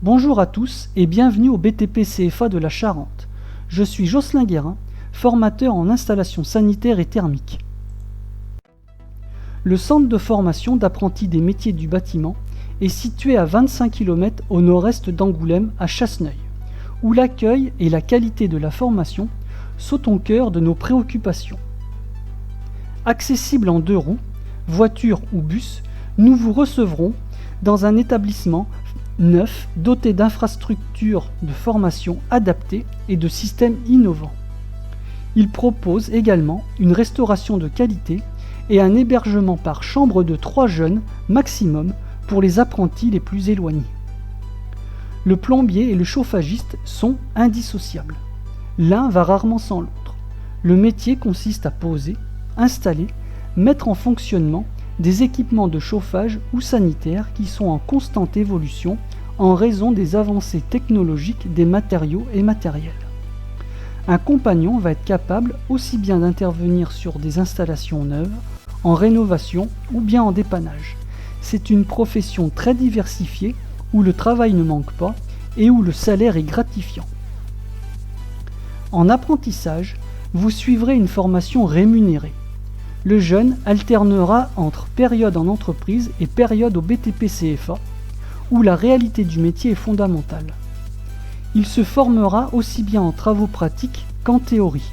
Bonjour à tous et bienvenue au BTP CFA de la Charente. Je suis Jocelyn Guérin, formateur en installation sanitaire et thermique. Le centre de formation d'apprentis des métiers du bâtiment est situé à 25 km au nord-est d'Angoulême, à Chasseneuil, où l'accueil et la qualité de la formation sont au cœur de nos préoccupations. Accessible en 2 roues, voiture ou bus, nous vous recevrons dans un établissement neuf doté d'infrastructures de formation adaptées et de systèmes innovants. Il propose également une restauration de qualité et un hébergement par chambre de 3 jeunes maximum pour les apprentis les plus éloignés. Le plombier et le chauffagiste sont indissociables. L'un va rarement sans l'autre. Le métier consiste à poser, installer, mettre en fonctionnement des équipements de chauffage ou sanitaires qui sont en constante évolution en raison des avancées technologiques des matériaux et matériels. Un compagnon va être capable aussi bien d'intervenir sur des installations neuves, en rénovation ou bien en dépannage. C'est une profession très diversifiée où le travail ne manque pas et où le salaire est gratifiant. En apprentissage, vous suivrez une formation rémunérée. Le jeune alternera entre période en entreprise et période au BTP CFA, où la réalité du métier est fondamentale. Il se formera aussi bien en travaux pratiques qu'en théorie,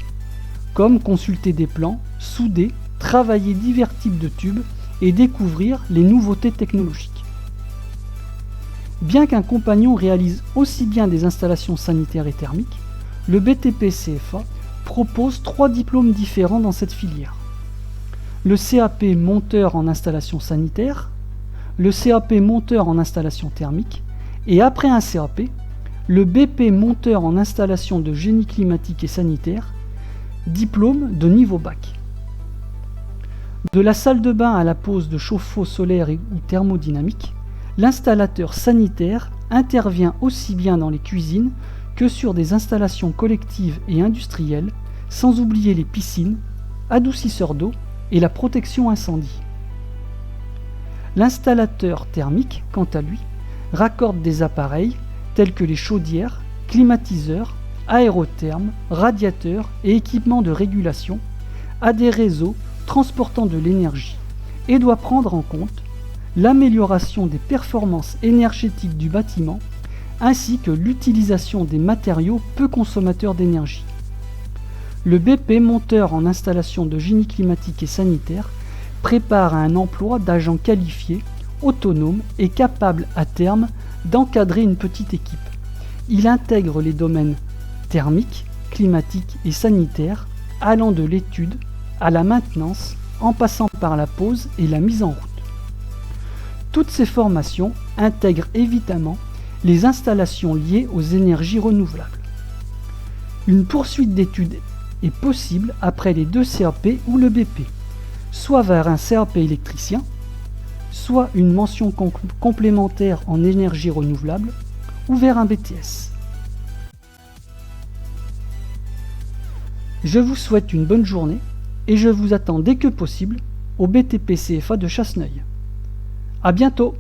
comme consulter des plans, souder, travailler divers types de tubes et découvrir les nouveautés technologiques. Bien qu'un compagnon réalise aussi bien des installations sanitaires et thermiques, le BTP CFA propose 3 diplômes différents dans cette filière. Le CAP monteur en installation sanitaire, le CAP monteur en installation thermique et après un CAP, le BP monteur en installation de génie climatique et sanitaire, diplôme de niveau bac. De la salle de bain à la pose de chauffe-eau solaire ou thermodynamique, l'installateur sanitaire intervient aussi bien dans les cuisines que sur des installations collectives et industrielles, sans oublier les piscines, adoucisseurs d'eau et la protection incendie. L'installateur thermique, quant à lui, raccorde des appareils tels que les chaudières, climatiseurs, aérothermes, radiateurs et équipements de régulation à des réseaux transportant de l'énergie et doit prendre en compte l'amélioration des performances énergétiques du bâtiment ainsi que l'utilisation des matériaux peu consommateurs d'énergie. Le BP monteur en installation de génie climatique et sanitaire prépare à un emploi d'agents qualifiés, autonomes et capables à terme d'encadrer une petite équipe. Il intègre les domaines thermiques, climatiques et sanitaires, allant de l'étude à la maintenance, en passant par la pose et la mise en route. Toutes ces formations intègrent évidemment les installations liées aux énergies renouvelables. Une poursuite d'études est possible après les 2 CAP ou le BP, soit vers un CAP électricien, soit une mention complémentaire en énergie renouvelable, ou vers un BTS. Je vous souhaite une bonne journée et je vous attends dès que possible au BTP CFA de Chasseneuil. À bientôt!